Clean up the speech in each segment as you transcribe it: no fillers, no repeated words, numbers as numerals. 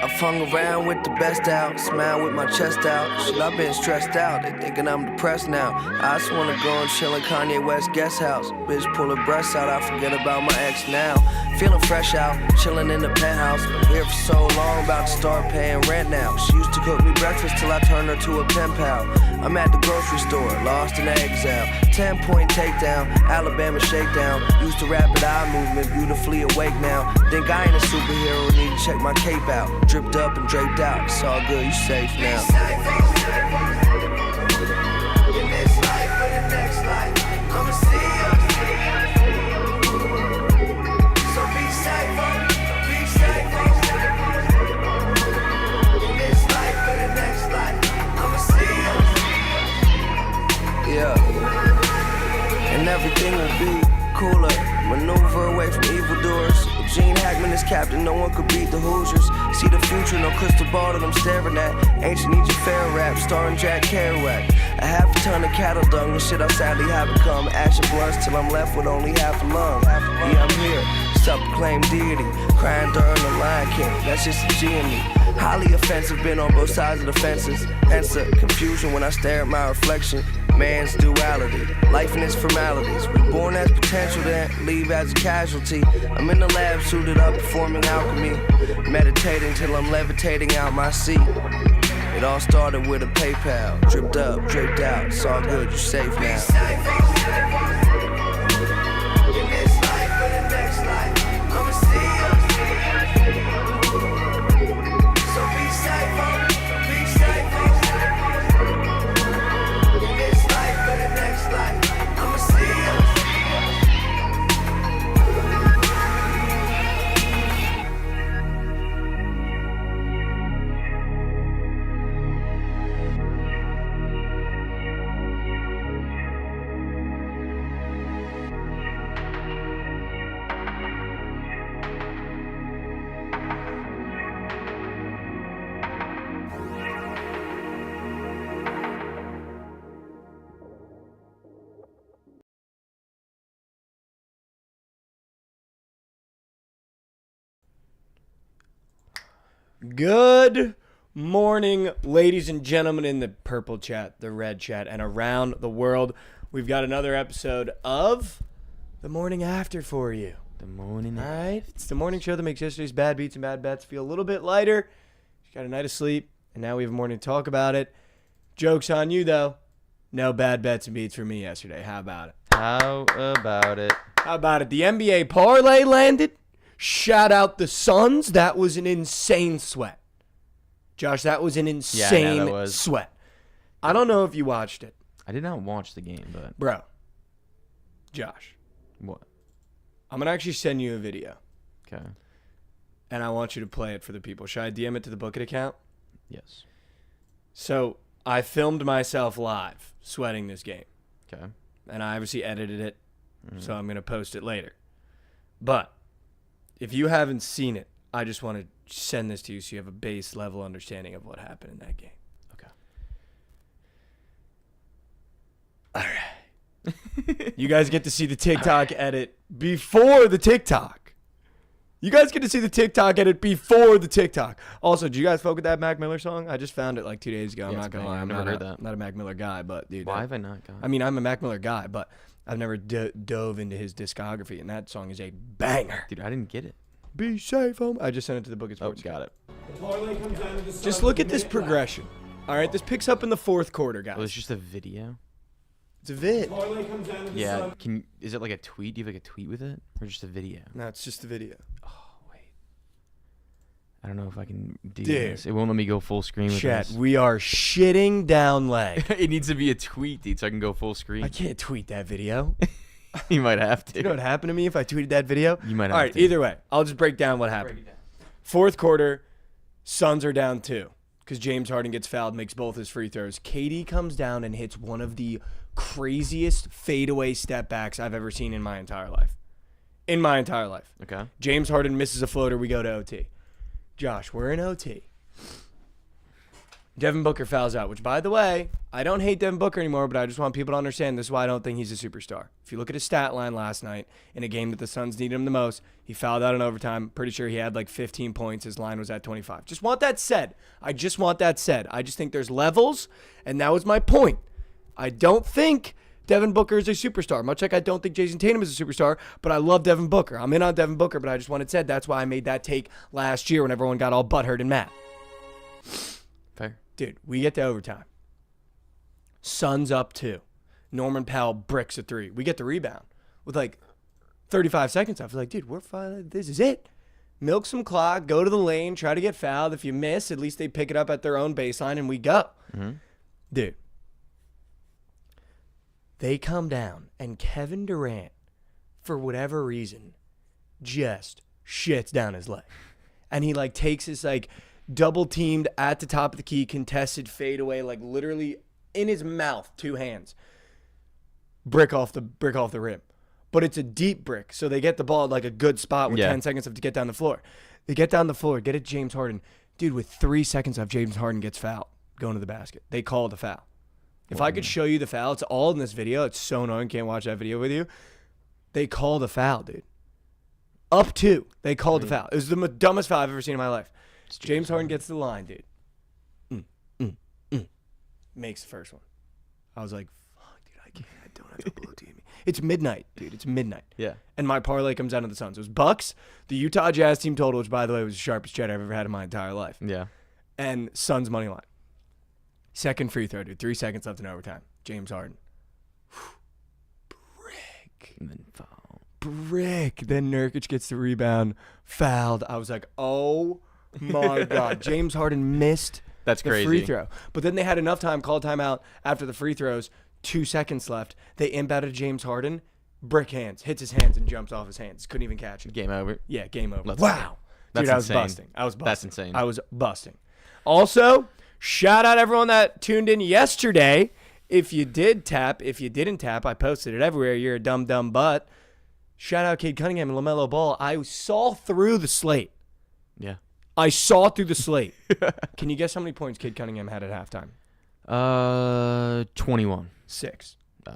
I've hung around with the best out, smile with my chest out. Shit, I've been stressed out, they thinking I'm depressed now. I just wanna go and chill in Kanye West guest house. Bitch pull her breasts out, I forget about my ex now. Feeling fresh out, chilling in the penthouse. Been here for so long, about to start paying rent now. She used to cook me breakfast till I turned her to a pen pal. I'm at the grocery store, lost in exile. 10-point takedown, Alabama shakedown. Used to rapid eye movement, beautifully awake now. Think I ain't a superhero, need to check my cape out. Dripped up and draped out, it's all good, you safe now. In this life or the next life, I'ma see you. So be safe, be safe. In this life or the next life, I'ma see you. Yeah, and everything will be cooler. Maneuver away from evildoers. If Gene Hackman is captain, no one could beat the Hoosiers. See the future, no crystal ball that I'm staring at. Ancient Egypt fair rap, starring Jack Kerouac. A half a ton of cattle dung, the shit I sadly have become. Ashen blunts till I'm left with only half a lung. Yeah, I'm here, self-proclaimed deity. Crying during the Lion King, that's just a G in me. Highly offensive, been on both sides of the fences. Hence the confusion when I stare at my reflection. Man's duality, life and its formalities. We're born as potential, then leave as a casualty. I'm in the lab, suited up, performing alchemy. Meditating till I'm levitating out my seat. It all started with a PayPal. Dripped up, draped out, it's all good, you're safe now. In this life or the next life, I'ma see you. So be safe, be safe. In this life or the next life, I'ma see you. Good morning, ladies and gentlemen in the purple chat, the red chat, and around the world. We've got another episode of The Morning After for you. The morning after. All right? It's the morning show that makes yesterday's bad beats and bad bets feel a little bit lighter. You got a night of sleep, and now we have a morning to talk about it. Joke's on you, though. No bad bets and beats for me yesterday. How about it? How about it? How about it? The NBA parlay landed. Shout out the Suns. That was an insane sweat. Josh, that was an insane sweat. I don't know if you watched it. I did not watch the game, but... Bro. Josh. What? I'm going to actually send you a video. Okay. And I want you to play it for the people. Should I DM it to the Bookit account? Yes. So, I filmed myself live sweating this game. Okay. And I obviously edited it, so I'm going to post it later. But... if you haven't seen it, I just want to send this to you so you have a base level understanding of what happened in that game. Okay. All right. You guys get to see the TikTok edit before the TikTok. You guys get to see the TikTok edit before the TikTok. Also, did you guys fuck with that Mac Miller song? I just found it like 2 days ago. I'm not going to lie. I've never heard that. Not a Mac Miller guy, but dude. Why have I not gone? I mean, I'm a Mac Miller guy, but I've never dove into his discography, and that song is a banger. Dude, I didn't get it. Be safe, home. I just sent it to the Bookit Squad. Oh, got it. Just look at this progression. All right, this picks up in the fourth quarter, guys. Oh, it's just a video? It's a vid. Yeah. Is it like a tweet? Do you have like a tweet with it? Or just a video? No, it's just a video. Oh, wait. I don't know if I can do Dude. this. It won't let me go full screen with Chat, this. we are shitting down leg. It needs to be a tweet, dude, so I can go full screen. I can't tweet that video. You might have to. You know what happened to me if I tweeted that video? You might have All right, to. either way, I'll just break down what happened. Fourth quarter, Suns are down 2 because James Harden gets fouled, makes both his free throws. KD comes down and hits one of the craziest fadeaway step backs I've ever seen in my entire life. In my entire life. Okay. James Harden misses a floater. We go to OT. Josh, we're in OT. Devin Booker fouls out, which, by the way, I don't hate Devin Booker anymore, but I just want people to understand this is why I don't think he's a superstar. If you look at his stat line last night in a game that the Suns needed him the most, he fouled out in overtime. Pretty sure he had like 15 points. His line was at 25. Just want that said. I just want that said. I just think there's levels, and that was my point. I don't think Devin Booker is a superstar, much like I don't think Jason Tatum is a superstar, but I love Devin Booker. I'm in on Devin Booker, but I just want it said. That's why I made that take last year when everyone got all butthurt and mad. Fair. Dude, we get to overtime. Suns up 2. Norman Powell bricks a 3. We get the rebound with like 35 seconds left. Like, dude, we're fine. This is it. Milk some clock, go to the lane, try to get fouled. If you miss, at least they pick it up at their own baseline and we go. Mm-hmm. Dude, they come down and Kevin Durant, for whatever reason, just shits down his leg. And he like takes his like double teamed at the top of the key, contested fadeaway, like literally in his mouth, 2 hands. Brick off the rim. But it's a deep brick, so they get the ball at like a good spot with 10 seconds left to get down the floor. They get down the floor, get it James Harden. Dude, with 3 seconds left, James Harden gets fouled going to the basket. They call the foul. If I could show you the foul, it's all in this video. It's so annoying. Can't watch that video with you. They call the foul, dude. Up 2. They called the foul. It was the dumbest foul I've ever seen in my life. James Harden gets the line, dude. Makes the first one. I was like, fuck, dude, I don't have to blue team. It's midnight, dude. It's midnight. Yeah. And my parlay comes down to the Suns. It was Bucks, the Utah Jazz team total, which, by the way, was the sharpest cheddar I've ever had in my entire life. Yeah. And Suns money line. Second free throw, dude. 3 seconds left in overtime. James Harden. Brick. And then foul. Brick. Then Nurkic gets the rebound. Fouled. I was like, oh my God. James Harden missed That's the crazy. free throw. But then they had enough time, called timeout after the free throws. 2 seconds left. They inbounded James Harden. Brick hands. Hits his hands and jumps off his hands. Couldn't even catch it. Game over. Yeah, game over. Let's wow. That's Dude, I was insane. busting. I was busting. That's insane. I was busting. Also, shout out everyone that tuned in yesterday. If you did tap, if you didn't tap, I posted it everywhere. You're a dumb butt. Shout out Cade Cunningham and LaMelo Ball. I saw through the slate. Yeah. I saw through the slate. Can you guess how many points Cade Cunningham had at halftime? 21. 6. Oh.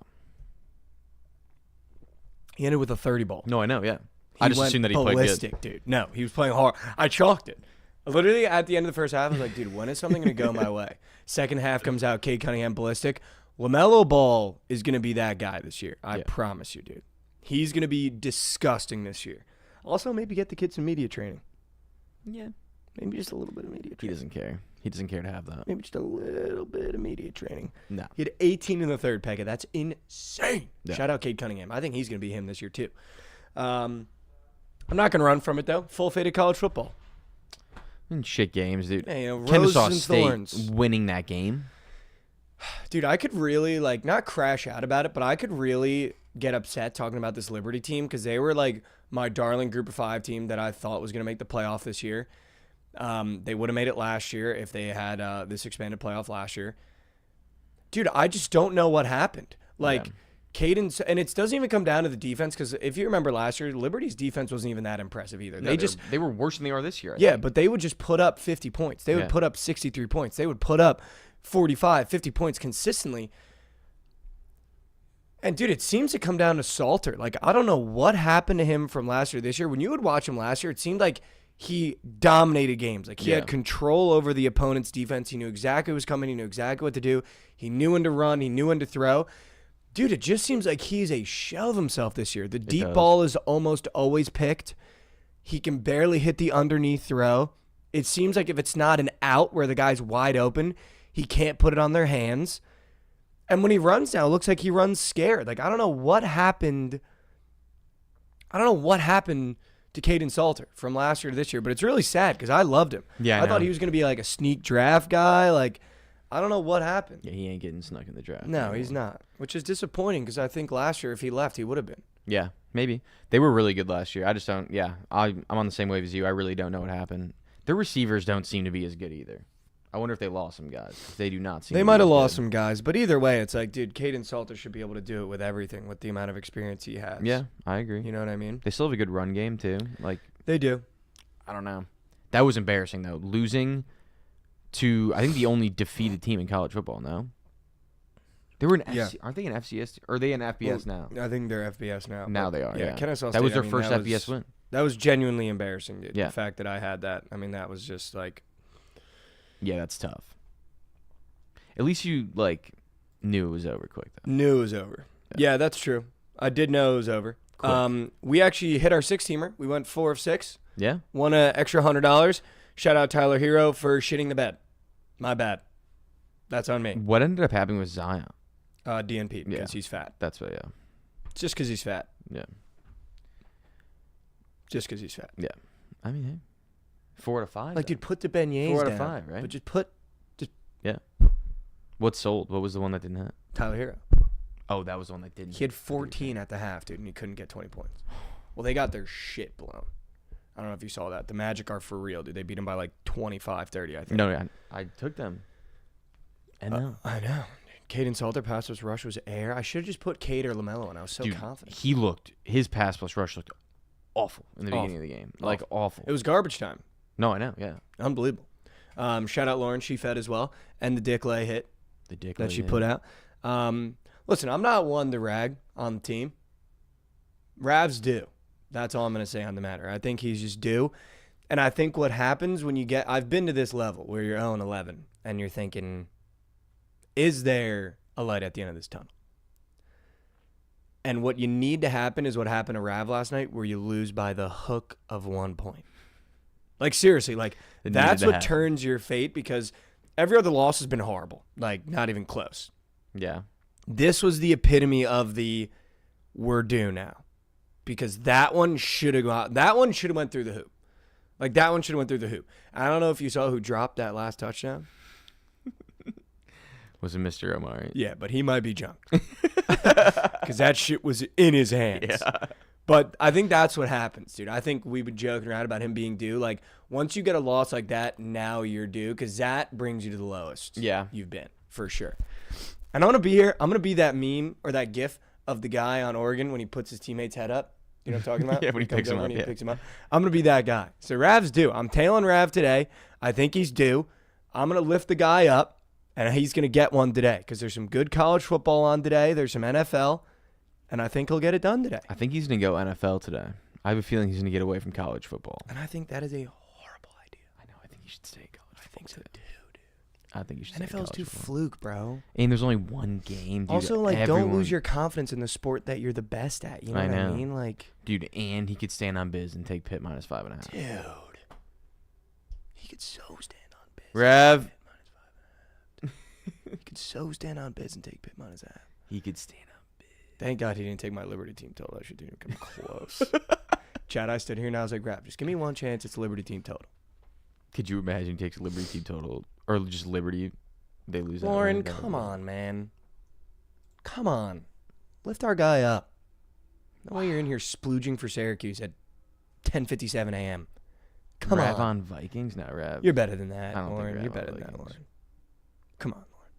He ended with a 30 ball. No, I know, yeah. I just went assumed that he played ballistic, good. dude. No, he was playing hard. I chalked it. Literally, at the end of the first half, I was like, dude, when is something going to go my way? Second half comes out, Cade Cunningham ballistic. LaMelo Ball is going to be that guy this year. I promise you, dude. He's going to be disgusting this year. Also, maybe get the kid some media training. Yeah. Maybe just a little bit of media He training. doesn't care. He doesn't care to have that. Maybe just a little bit of media training. No. He had 18 in the third, Pekka. That's insane. Yeah. Shout out Cade Cunningham. I think he's going to be him this year, too. I'm not going to run from it, though. Full faded college football. Shit games, dude. Yeah, you know, Kennesaw roses and State thorns. winning that game. Dude, I could really, like, not crash out about it, but I could really get upset talking about this Liberty team because they were, like, my darling group of 5 team that I thought was going to make the playoff this year. They would have made it last year if they had this expanded playoff last year. Dude, I just don't know what happened. Like, Caden, and it doesn't even come down to the defense because if you remember last year, Liberty's defense wasn't even that impressive either. No, they were worse than they are this year. I think. But they would just put up 50 points. They would put up 63 points. They would put up 45, 50 points consistently. And, dude, it seems to come down to Salter. Like, I don't know what happened to him from last year this year. When you would watch him last year, it seemed like he dominated games. Like, he had control over the opponent's defense. He knew exactly what was coming. He knew exactly what to do. He knew when to run. He knew when to throw. Dude, it just seems like he's a shell of himself this year. The deep ball is almost always picked. He can barely hit the underneath throw. It seems like if it's not an out where the guy's wide open, he can't put it on their hands. And when he runs now, it looks like he runs scared. Like, I don't know what happened. I don't know what happened to Caden Salter from last year to this year, but it's really sad because I loved him. Yeah, I thought he was going to be like a sneak draft guy. Like, I don't know what happened. Yeah, he ain't getting snuck in the draft. No, he's not, which is disappointing because I think last year if he left, he would have been. Yeah, maybe. They were really good last year. I just don't, I'm on the same wave as you. I really don't know what happened. Their receivers don't seem to be as good either. I wonder if they lost some guys. They do not seem They to be might have as lost good. some guys, but either way, it's like, dude, Caden Salter should be able to do it with everything, with the amount of experience he has. Yeah, I agree. You know what I mean? They still have a good run game, too. Like, They do. I don't know. That was embarrassing, though. Losing to, I think, the only defeated team in college football. No, they were an FC. Aren't they an FCS? Or are they an FBS now? I think they're FBS now. Now they are. Yeah, Kennesaw State, that was their first FBS win. That was genuinely embarrassing, dude. Yeah. The fact that I had that. I mean, that was just like. Yeah, that's tough. At least you knew it was over quick though. Knew it was over. Yeah, that's true. I did know it was over. We actually hit our 6-teamer. We went 4 of 6. Yeah. Won an extra $100. Shout out Tyler Hero for shitting the bed. My bad. That's on me. What ended up happening with Zion? DNP because he's fat. That's what. Yeah. Just because he's fat. Yeah. Just because he's fat. Yeah. I mean, hey, 4 out of 5. Like, dude, put the beignets 4 out down. of 5, right? But just put Yeah. What sold? What was the one that didn't hit? Tyler Hero. Oh, that was the one that didn't. He had 14 at the half, dude, and he couldn't get 20 points. Well, they got their shit blown. I don't know if you saw that. The Magic are for real, dude. They beat them by 25-30, I think. No, I took them. And no. I know. Caden Salter pass plus rush was air. I should have just put Cade or LaMelo, and I was so confident. His pass plus rush looked awful in the beginning of the game. Awful. It was garbage time. No, I know. Yeah. Unbelievable. Shout out Lauren. She fed as well. And the Dick Lay hit that she put out. Listen, I'm not one to rag on the team. Ravs do. That's all I'm going to say on the matter. I think he's just due. And I think what happens when you get – I've been to this level where you're 0-11 and you're thinking, is there a light at the end of this tunnel? And what you need to happen is what happened to Rav last night, where you lose by the hook of 1 point. Like, seriously, that's what turns your fate, because every other loss has been horrible. Not even close. Yeah. This was the epitome of the we're due now. Because that one should have went through the hoop. That one should have went through the hoop. I don't know if you saw who dropped that last touchdown. Was it Mr. Omari? Yeah, but he might be junked. Because that shit was in his hands. Yeah. But I think that's what happens, dude. I think we've been joking around about him being due. Once you get a loss like that, now you're due, because that brings you to the lowest you've been, for sure. And I'm going to be here. I'm going to be that meme or that gif of the guy on Oregon when he puts his teammate's head up. You know what I'm talking about? Yeah, when he picks him up. Picks him up. I'm going to be that guy. So Rav's due. I'm tailing Rav today. I think he's due. I'm going to lift the guy up, and he's going to get one today, because there's some good college football on today. There's some NFL, and I think he'll get it done today. I think he's going to go NFL today. I have a feeling he's going to get away from college football. And I think that is a horrible idea. I know. I think he should stay in college football. I think so, too, dude. I think you should stay in NFL's college too football. fluke, bro. And there's only one game, dude. Also, don't lose your confidence in the sport that you're the best at. You know what I mean? Dude, and he could stand on biz and take Pitt minus 5.5. Dude. He could so stand on biz. Rev. He could so stand on biz and take Pitt minus half. He could stand on biz. Thank God he didn't take my Liberty team total. That shit didn't even come close. Chad, I stood here and I was like, Rap, just give me one chance. It's Liberty team total. Could you imagine he takes Liberty team total, or just Liberty, they lose? Lauren, come on, man. Come on. Lift our guy up. No way you're in here splooging for Syracuse at 10:57 a.m. Come Rav on. Vikings? Not Rav. You're better than that, I don't think Lauren. Rav You're on better than that, Vikings. Lauren. Come on, Lauren.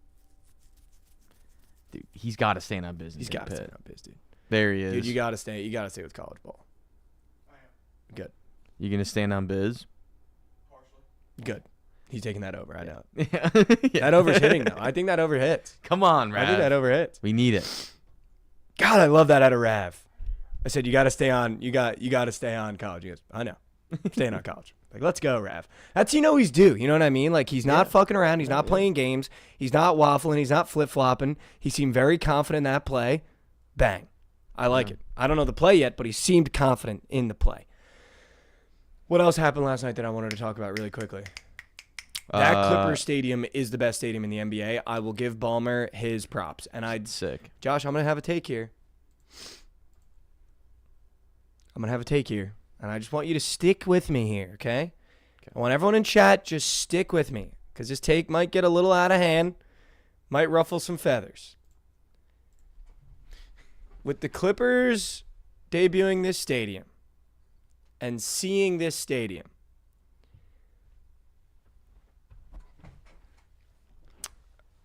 Dude, he's got to stand on business. He's got to stand on biz, dude. There he is. Dude, you got to stay. You got to stay with college ball. Good. You gonna stand on biz? Good. He's taking that over. I know. Yeah. That over's hitting though. I think that over hits. Come on, Rav. I think that over hits. We need it. God, I love that out of Rav. I said you got to stay on. You got to stay on college. He goes, I know. Staying on college. Let's go, Rav. That's he's due. You know what I mean? He's not fucking around. He's not playing games. He's not waffling. He's not flip flopping. He seemed very confident in that play. Bang. I like it. I don't know the play yet, but he seemed confident in the play. What else happened last night that I wanted to talk about really quickly? That Clippers stadium is the best stadium in the NBA. I will give Ballmer his props. And sick. Josh, I'm going to have a take here. And I just want you to stick with me here, okay? I want everyone in chat, just stick with me. Because this take might get a little out of hand. Might ruffle some feathers. With the Clippers debuting this stadium and seeing this stadium,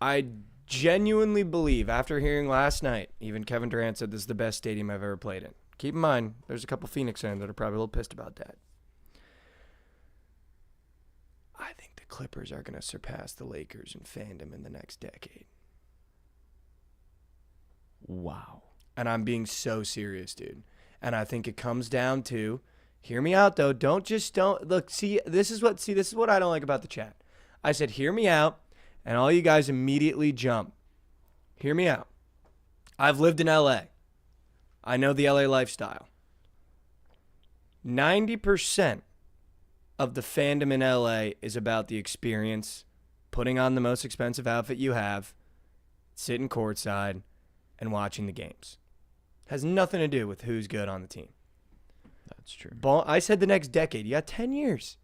I genuinely believe, after hearing last night, even Kevin Durant said this is the best stadium I've ever played in. Keep in mind, there's a couple Phoenix fans that are probably a little pissed about that. I think the Clippers are going to surpass the Lakers in fandom in the next decade. Wow. And I'm being so serious, dude. And I think it comes down to, hear me out though. Don't look, this is what I don't like about the chat. I said, hear me out, and all you guys immediately jump. Hear me out. I've lived in LA. I know the LA lifestyle. 90% of the fandom in LA is about the experience, putting on the most expensive outfit you have, sitting courtside, and watching the games. Has nothing to do with who's good on the team. That's true. I said the next decade. You got 10 years.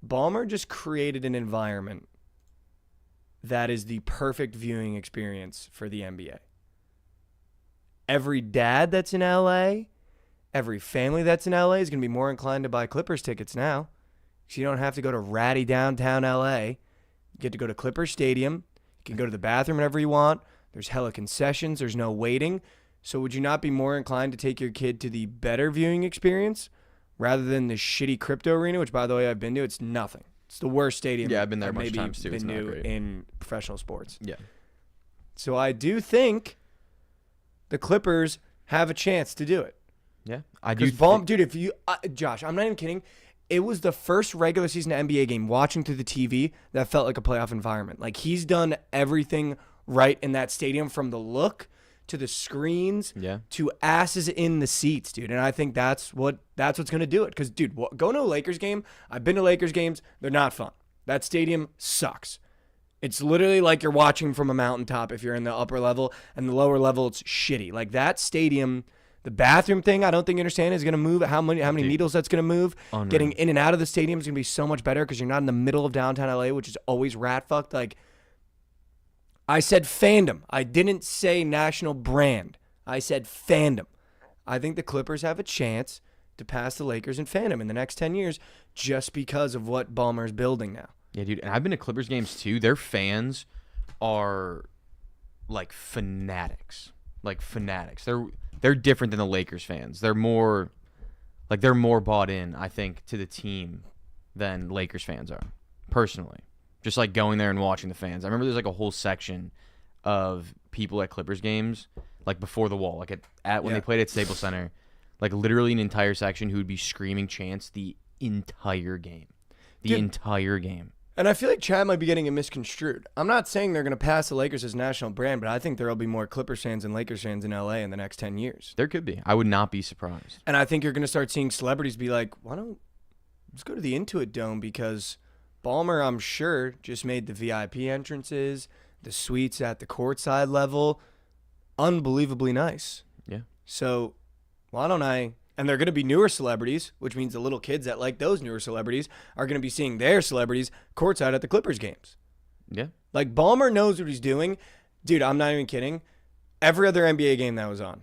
Ballmer just created an environment that is the perfect viewing experience for the NBA. Every dad that's in LA, every family that's in LA is going to be more inclined to buy Clippers tickets now. So you don't have to go to ratty downtown LA. You get to go to Clippers Stadium. You can go to the bathroom whenever you want. There's hella concessions. There's no waiting. So would you not be more inclined to take your kid to the better viewing experience rather than the shitty crypto arena, which, by the way, I've been to? It's nothing. It's the worst stadium. Yeah, I've been there a bunch of times, too. It's not great. In professional sports. Yeah. So I do think the Clippers have a chance to do it. Yeah. I do. Dude, if you, Josh, I'm not even kidding. It was the first regular season NBA game watching through the TV that felt like a playoff environment. Like, he's done everything right in that stadium, from the look to the screens to asses in the seats, dude. And I think that's what's going to do it. Because, dude, going to a Lakers game, I've been to Lakers games. They're not fun. That stadium sucks. It's literally like you're watching from a mountaintop if you're in the upper level, and the lower level, it's shitty. Like, that stadium, the bathroom thing, I don't think you understand, is going to move. How many needles that's going to move. Unreal. Getting in and out of the stadium is going to be so much better because you're not in the middle of downtown LA, which is always rat fucked. Like, I said fandom. I didn't say national brand. I said fandom. I think the Clippers have a chance to pass the Lakers in fandom in the next 10 years just because of what Ballmer's building now. Yeah, dude. And I've been to Clippers games too. Their fans are like fanatics. They're different than the Lakers fans. They're more bought in, I think, to the team than Lakers fans are, personally. Just like going there and watching the fans. I remember there's like a whole section of people at Clippers games, like before the wall, like at when they played at Staples Center, like literally an entire section who would be screaming chants the entire game. Entire game. And I feel like Chad might be getting it misconstrued. I'm not saying they're going to pass the Lakers as national brand, but I think there will be more Clippers fans and Lakers fans in LA in the next 10 years. There could be. I would not be surprised. And I think you're going to start seeing celebrities be like, let's go to the Intuit Dome, because Ballmer, I'm sure, just made the VIP entrances, the suites at the courtside level, unbelievably nice. Yeah. So why don't I... And they're going to be newer celebrities, which means the little kids that like those newer celebrities are going to be seeing their celebrities courtside at the Clippers games. Yeah. Like, Ballmer knows what he's doing. Dude, I'm not even kidding. Every other NBA game that was on,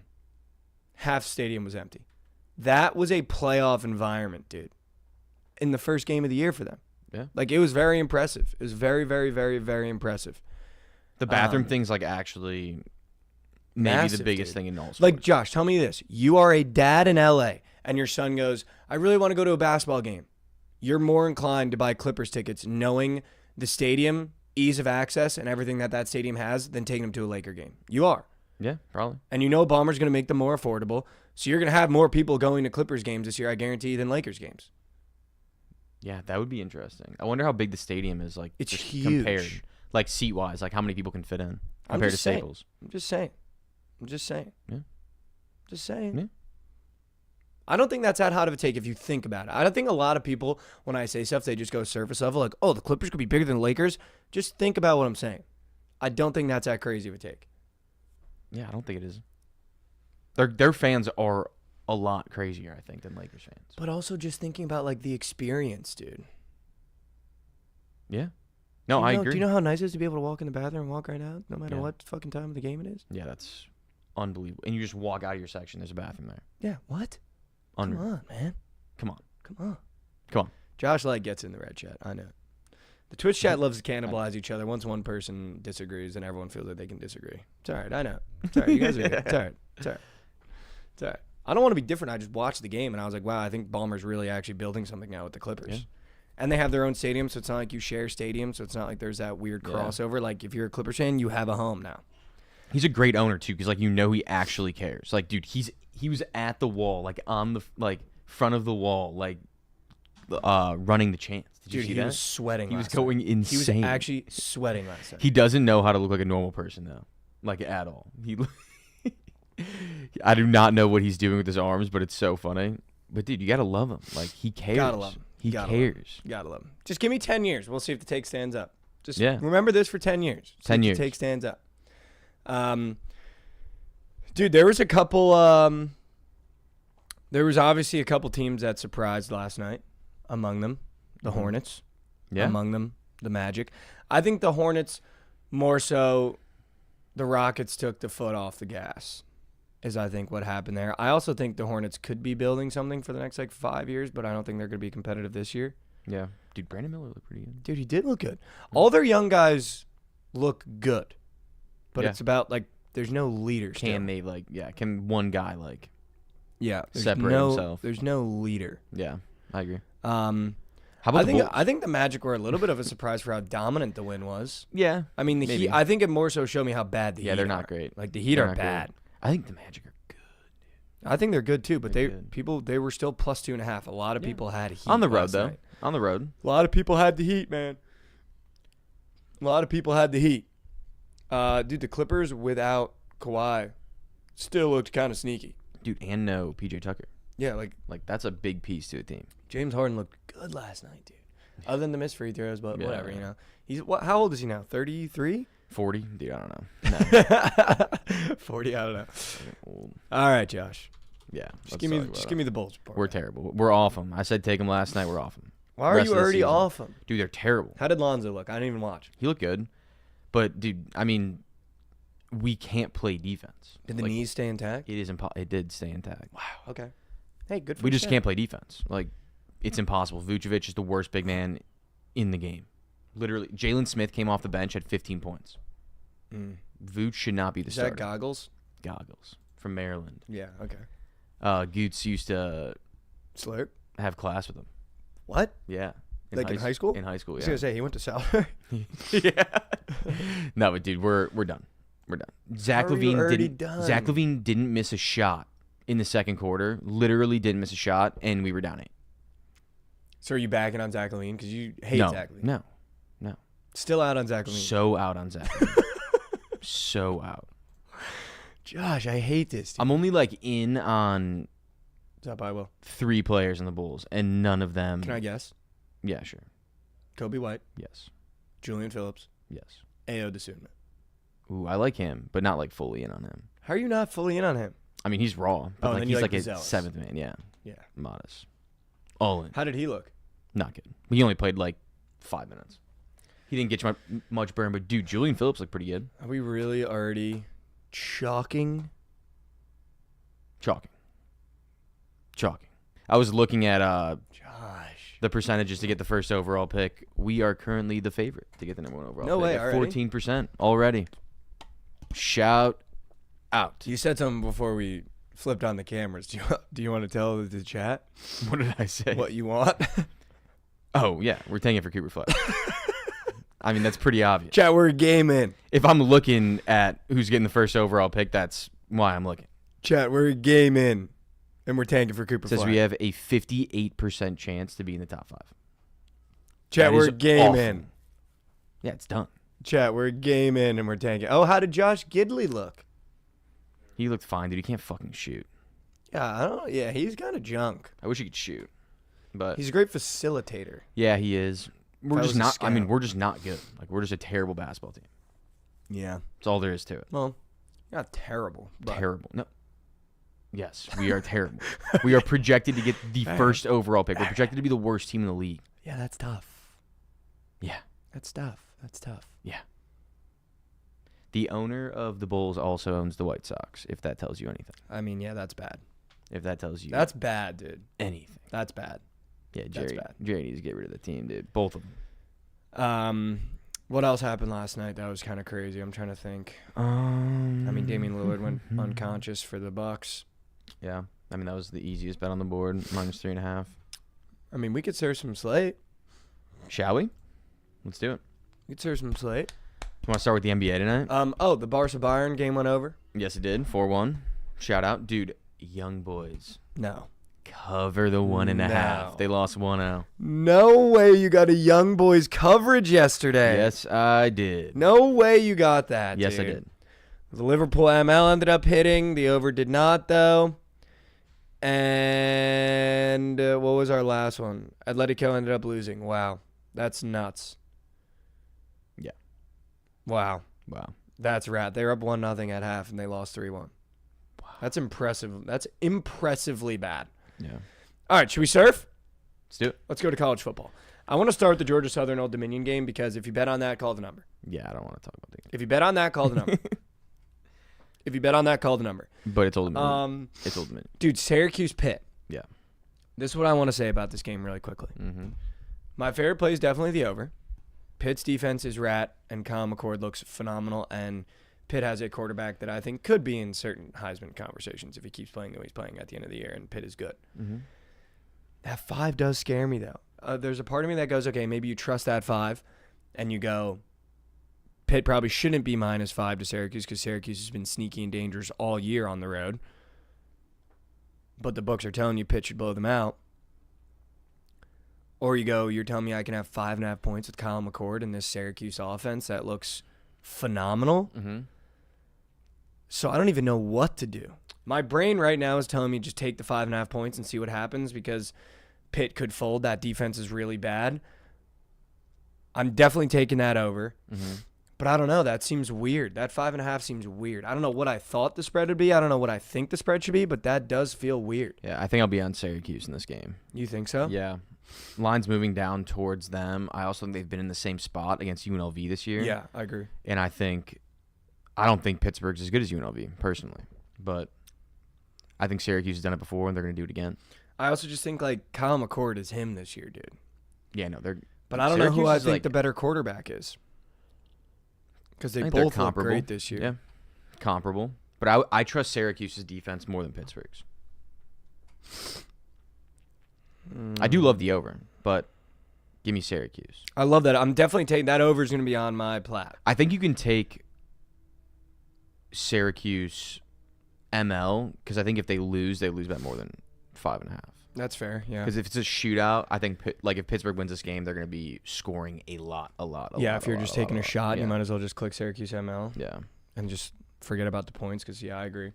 half stadium was empty. That was a playoff environment, dude, in the first game of the year for them. Yeah. Like, it was very impressive. It was very, very, very, very impressive. The bathroom thing's like actually... maybe massive, the biggest dude. thing in all sports. Like, Josh, tell me this. You are a dad in LA, and your son goes, I really want to go to a basketball game. You're more inclined to buy Clippers tickets knowing the stadium, ease of access, and everything that stadium has than taking him to a Laker game. You are. Yeah, probably. And you know Ballmer's going to make them more affordable, so you're going to have more people going to Clippers games this year, I guarantee, than Lakers games. Yeah, that would be interesting. I wonder how big the stadium is, like, It's just huge. compared, like, seat-wise, like how many people can fit in compared to Staples. I'm just saying. Yeah. Just saying. Yeah. I don't think that's that hot of a take if you think about it. I don't think a lot of people, when I say stuff, they just go surface level, like, oh, the Clippers could be bigger than the Lakers. Just think about what I'm saying. I don't think that's that crazy of a take. Yeah, I don't think it is. Their fans are a lot crazier, I think, than Lakers fans. But also just thinking about, like, the experience, dude. Yeah. No, I agree. Do you know how nice it is to be able to walk in the bathroom and walk right out, no matter what fucking time of the game it is? Yeah, that's unbelievable. And you just walk out of your section, there's a bathroom there. Yeah, what? Unreal. Come on, man. Come on. Come on. Come on. Josh Light gets in the red chat. I know. The Twitch chat loves to cannibalize each other. Once one person disagrees, then everyone feels that they can disagree. It's all right. I know. It's all right. You guys are good. It's all right. It's all right. It's all right. I don't want to be different. I just watched the game, and I was like, wow, I think Ballmer's really actually building something now with the Clippers. Yeah. And they have their own stadium, so it's not like you share stadium, so it's not like there's that weird crossover. Like, if you're a Clippers fan, you have a home now. He's a great owner, too, because, like, he actually cares. Like, dude, he was at the wall, like, on the, like, front of the wall, like, running the chants. Did you see that? He was sweating He was last going night. insane. He was actually sweating last night. He doesn't know how to look like a normal person, though. Like, at all. I do not know what he's doing with his arms, but it's so funny. But, dude, you got to love him. Like, he cares. Gotta love him. He cares. Gotta love him. Just give me 10 years. We'll see if the take stands up. Just remember this for 10 years. See 10 if years. The take stands up. Dude, there was a couple. There was obviously a couple teams that surprised last night. Among them, the Hornets. Yeah. Among them, the Magic. I think the Hornets more so. The Rockets took the foot off the gas. Is I think what happened there. I also think the Hornets could be building something for the next 5 years, but I don't think they're going to be competitive this year. Yeah. Dude, Brandon Miller looked pretty good. Dude, he did look good. All their young guys look good, but it's about there's no leader. Can one guy separate no, himself? There's no leader. Yeah, I agree. How about the Bulls? I think the Magic were a little bit of a surprise for how dominant the win was. Yeah. I mean, the Heat. I think it more so showed me how bad the Heat. Yeah, they're are. not great. Like the Heat They're are not bad. great. I think the Magic are good. I think they're good too, but They're good. they were still plus 2.5. A lot of people had Heat On the road last though. night. On the road. A lot of people had the Heat, man. A lot of people had the Heat. Dude, the Clippers without Kawhi still looked kind of sneaky. Dude, and no PJ Tucker. Yeah, like that's a big piece to a team. James Harden looked good last night, dude. Other than the missed free throws, but Yeah. whatever, you know. He's how old is he now? 33? 40? Dude, I don't know. No. 40, I don't know. Old. All right, Josh. Yeah. Just give me the Bulls report. We're terrible. We're off them. I said take them last night. We're off them. Why are Rest you of the already season. off him? Dude, they're terrible. How did Lonzo look? I didn't even watch. He looked good. But, dude, I mean, we can't play defense. Did the knees stay intact? It did stay intact. Wow. Okay. Hey, good for We you, just Sam. can't play defense. Like, it's impossible. Vucevic is the worst big man in the game. Literally, Jalen Smith came off the bench at 15 points. Vooch should not be the Is starter. that Goggles? Goggles from Maryland. Yeah, okay. Goots used to Slurp? have class with him. What? Yeah. In high school? In high school, I was yeah. going to say, he went to South. Yeah. No, but dude, we're done. We're done. Zach How are you Levine already didn't. done? Zach Levine didn't miss a shot in the second quarter. Literally didn't miss a shot, and we were down 8. So are you backing on Zach Levine? Because you hate No, Zach Levine. no. Still out on Zach Levine. So out on Zach. So out. Josh, I hate this. Dude. I'm only in on Stop by Will. 3 players in the Bulls, and none of them. Can I guess? Yeah, sure. Kobe White, Yes. Julian Phillips, Yes. Ayo Dosunmu. Ooh, I like him, but not fully in on him. How are you not fully in on him? I mean, he's raw, but and then he's you like a Vazelis. 7th man. Yeah. Yeah. Modest. All in. How did he look? Not good. He only played 5 minutes. He didn't get much burn, but dude, Julian Phillips looked pretty good. Are we really already chalking? Chalking. I was looking at Josh. the percentages to get the first overall pick. We are currently the favorite to get the number 1 overall No pick. way, at already? 14% already. Shout out. You said something before we flipped on the cameras. Do you want to tell the chat What did I say? what you want? Oh, yeah. We're taking it for Cooper Flex. I mean, that's pretty obvious. Chat, we're gaming. If I'm looking at who's getting the first overall pick, that's why I'm looking. Chat, we're gaming. And we're tanking for Cooper It says Flag. we have a 58% chance to be in the top 5. Chat, That we're is gaming. awful. Yeah, it's done. Chat, we're gaming and we're tanking. Oh, how did Josh Gidley look? He looked fine, dude. He can't fucking shoot. Yeah, I don't. Yeah, he's kind of junk. I wish he could shoot. But He's a great facilitator. yeah, he is. We're That just was a not. I mean, scout. we're just not good. We're just a terrible basketball team. Yeah. That's all there is to it. Well, not terrible. But Terrible. No. Yes, we are terrible. We are projected to get the first overall pick. We're projected to be the worst team in the league. Yeah, that's tough. Yeah. That's tough. That's tough. Yeah. The owner of the Bulls also owns the White Sox, if that tells you anything. I mean, yeah, that's bad. If that tells you That's bad, dude. anything. That's bad. Yeah, That's Jerry, bad. Jerry needs to get rid of the team, dude. Both of them. What else happened last night that was kind of crazy? I'm trying to think. I mean, Damian Lillard went unconscious for the Bucks. Yeah. I mean, that was the easiest bet on the board, -3.5. I mean, we could serve some slate. Shall we? Let's do it. Let's hear some slate. You want to start with the NBA tonight? The Barca Bayern game went over. Yes, it did. 4-1. Shout out. Dude, young boys. No. Cover the 1.5. They lost 1-0. No way you got a young boys coverage yesterday. Yes, I did. No way you got that, Yes, dude. I did. The Liverpool ML ended up hitting. The over did not, though. And what was our last one? Atletico ended up losing. Wow. That's nuts. Yeah. Wow. Wow. That's rad. They were up 1-0 at half, and they lost 3-1. Wow. That's impressive. That's impressively bad. Yeah. All right, should we surf? Let's do it. Let's go to college football. I want to start with the Georgia Southern Old Dominion game because if you bet on that, call the number. Yeah, I don't want to talk about the game. If you bet on that, call the number. If you bet on that, call the number. But it's Old Dominion. It's Old Dominion. Dude, Syracuse Pitt. Yeah. This is what I want to say about this game really quickly. Mm-hmm. My favorite play is definitely the over. Pitt's defense is rat, and Kyle McCord looks phenomenal, and Pitt has a quarterback that I think could be in certain Heisman conversations if he keeps playing the way he's playing at the end of the year, and Pitt is good. Mm-hmm. That 5 does scare me, though. There's a part of me that goes, okay, maybe you trust that 5, and you go, Pitt probably shouldn't be -5 to Syracuse because Syracuse has been sneaky and dangerous all year on the road. But the books are telling you Pitt should blow them out. Or you go, you're telling me I can have 5.5 points with Kyle McCord in this Syracuse offense that looks phenomenal. Mm-hmm. So I don't even know what to do. My brain right now is telling me just take the 5.5 points and see what happens because Pitt could fold. That defense is really bad. I'm definitely taking that over. Mm-hmm. But I don't know. That seems weird. That 5.5 seems weird. I don't know what I thought the spread would be. I don't know what I think the spread should be, but that does feel weird. Yeah, I think I'll be on Syracuse in this game. You think so? Yeah. Line's moving down towards them. I also think they've been in the same spot against UNLV this year. Yeah, I agree. And I don't think Pittsburgh's as good as UNLV, personally. But I think Syracuse has done it before, and they're going to do it again. I also just think, like, Kyle McCord is him this year, dude. Yeah, no, they're... But I don't know who Syracuse I is, think like, the better quarterback is. Because they I think they're both look comparable. great this year. Yeah, comparable. But I trust Syracuse's defense more than Pittsburgh's. I do love the over, but give me Syracuse. I love that. I'm definitely taking that over is going to be on my plat. I think you can take Syracuse ML because I think if they lose by more than 5.5. That's fair, yeah. Because if it's a shootout, I think if Pittsburgh wins this game, they're going to be scoring a lot. Yeah, if you're just taking a shot, yeah. you might as well just click Syracuse ML. Yeah. And just forget about the points because, yeah, I agree.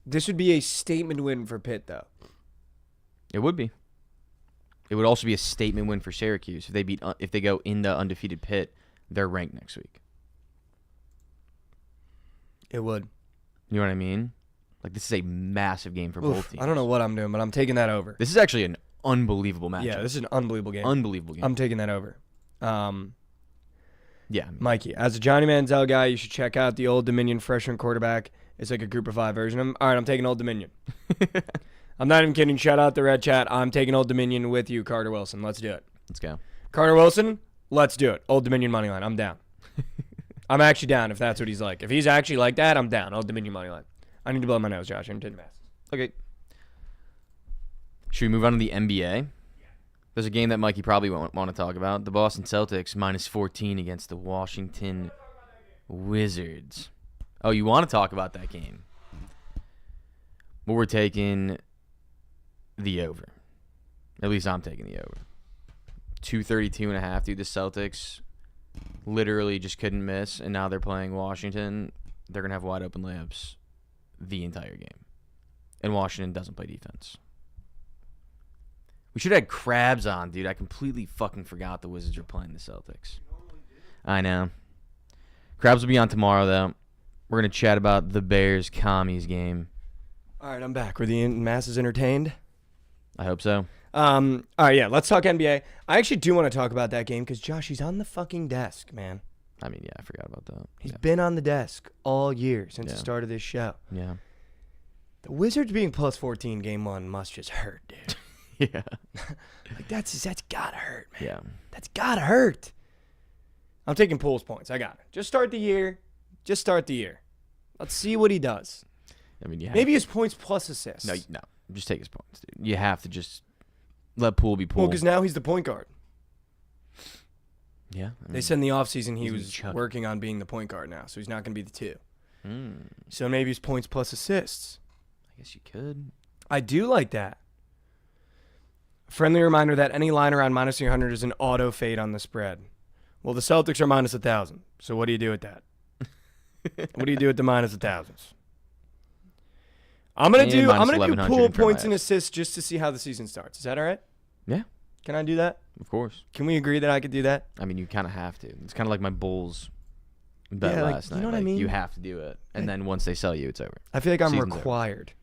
This would be a statement win for Pitt, though. It would be. It would also be a statement win for Syracuse. If they go into undefeated Pitt, they're ranked next week. It would. You know what I mean? Like, this is a massive game for both teams. I don't know what I'm doing, but I'm taking that over. This is actually an unbelievable matchup. Yeah, this is an unbelievable game. Unbelievable game. I'm taking that over. Yeah. Mikey, as a Johnny Manziel guy, you should check out the Old Dominion freshman quarterback. It's like a group of 5 version of him. All right, I'm taking Old Dominion. I'm not even kidding. Shout out the Red Chat. I'm taking Old Dominion with you, Carter Wilson. Let's do it. Let's go. Carter Wilson, let's do it. Old Dominion money line. I'm down. I'm actually down if that's what he's like. If he's actually like that, I'm down. Old Dominion money line. I need to blow my nose, Josh. I'm taking masses. Okay. Should we move on to the NBA? There's a game that Mikey probably won't want to talk about. The Boston Celtics -14 against the Washington Wizards. Oh, you want to talk about that game? Well, we're taking the over. At least I'm taking the over. 232.5, dude. The Celtics literally just couldn't miss, and now they're playing Washington. They're going to have wide open layups the entire game. And Washington doesn't play defense. We should have had Krabs on, dude. I completely fucking forgot the Wizards were playing the Celtics. I know. Krabs will be on tomorrow, though. We're going to chat about the Bears-Commies game. All right, I'm back. Were the masses entertained? I hope so. All right, yeah, let's talk NBA. I actually do want to talk about that game because, Josh, he's on the fucking desk, man. I mean, yeah, I forgot about that. He's been on the desk all year since the start of this show. Yeah. The Wizards being +14 game 1 must just hurt, dude. Yeah. Like, that's gotta hurt, man. Yeah. That's gotta hurt. I'm taking Poole's points. I got it. Just start the year. Let's see what he does. I mean, Maybe his points plus assists. No, just take his points, dude. You have to just Let Poole be Poole. Well, because now he's the point guard. Yeah. They said in the offseason he he's was chubby. working on being the point guard now, so he's not going to be the 2. Mm, So maybe he's points plus assists. I guess you could. I do like that. Friendly reminder that any line around minus 300 is an auto fade on the spread. Well, the Celtics are minus 1,000. So what do you do with that? What do you do with the minus 1,000s? I'm gonna do Poole points and assists just to see how the season starts. Is that all right? Yeah. Can I do that? Of course. Can we agree that I could do that? I mean, you kind of have to. It's kind of like my Bulls bet last night. You know what I mean? You have to do it, and then once they sell you, it's over. I feel like I'm Season's required.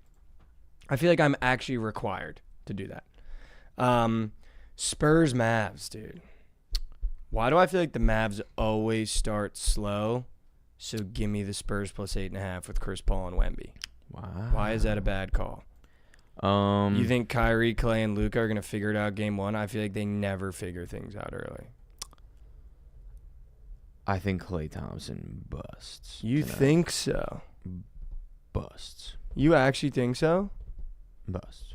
I feel like I'm actually required to do that. Spurs Mavs, dude. Why do I feel like the Mavs always start slow? So give me the Spurs plus 8.5 with Chris Paul and Wemby. Wow. Why is that a bad call? You think Kyrie, Clay, and Luka are going to figure it out game 1? I feel like they never figure things out early. I think Klay Thompson busts. You tonight. think so? Busts. You actually think so? Busts.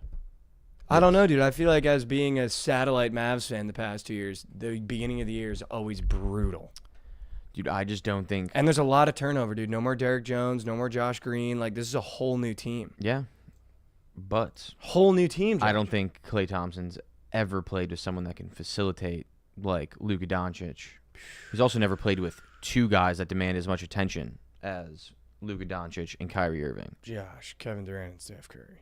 I don't know, dude. I feel like as being a satellite Mavs fan the past 2 years, the beginning of the year is always brutal. Dude, I just don't think. And there's a lot of turnover, dude. No more Derek Jones, no more Josh Green. Like, this is a whole new team. Yeah. But Whole new team. I don't think Klay Thompson's ever played with someone that can facilitate like Luka Doncic. He's also never played with 2 guys that demand as much attention as Luka Doncic and Kyrie Irving. Josh, Kevin Durant, and Steph Curry.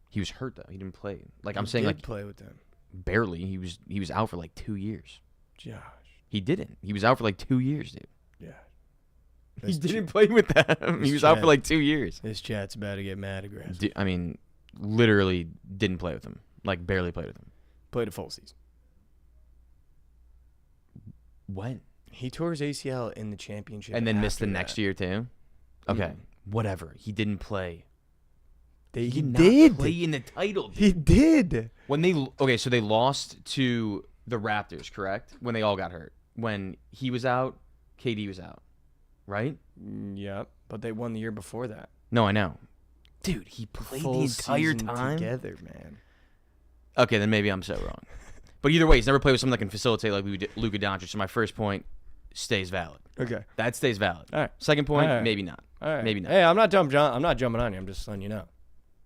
He was hurt though. He didn't play. Like He I'm saying, did like play with them. barely. He was out for like 2 years. Josh. He didn't. He was out for like 2 years, dude. Yeah. He didn't play with them. He was out for like 2 years. This chat's about to get mad aggressive. I mean, literally didn't play with him. Like barely played with him. Played a full season. When? He tore his ACL in the championship. And then missed the after next that. year too? Okay. Whatever. He didn't play. He did did. not play in the title. Dude. He did. When they so they lost to the Raptors, correct? When they all got hurt. When he was out, KD was out. Right? Yep. But they won the year before that. No, I know. Dude, he played Full the entire season time together, man. Okay, then maybe I'm so wrong. But either way, he's never played with someone that can facilitate like Luka Doncic. So my first point stays valid. Okay. That stays valid. All right. Second point, All right. maybe not. All right. Maybe not. Hey, I'm not jumping on you. I'm just letting you know.